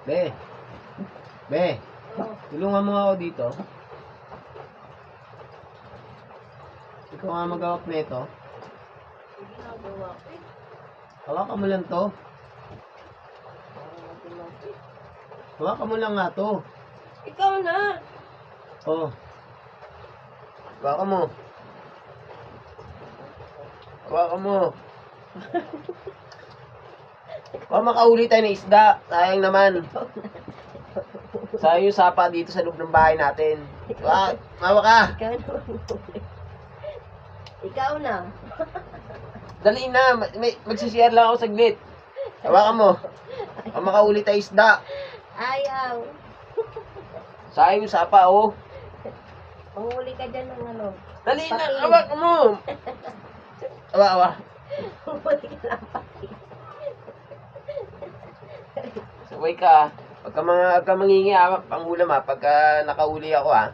Be. Be. Tulungan mo ako dito. Ikaw nga magawak nito. Ginagawa ko eh. Hawakan mo lang to. Hawakan mo lang nga to. Ikaw na. Oh. Hawakan mo. Hawakan mo. Baka makauli tayo ng isda. Sayang naman. Sayang yung sapa dito sa loob ng bahay natin. Mawa ka. Ikaw na. Ikaw na. Dali na. Magsisiyar lang ako saglit. Hawakan mo. Baka makauli tayo isda. Ayaw. Sayang yung sapa, oh. Panghuli ka dyan ng ano. Dali na. Patin. Hawakan mo. Awa. Panghuli ka ng pati. Sabay ka. Pagka mangingi, pangulam ha. Pagka nakauli ako ha.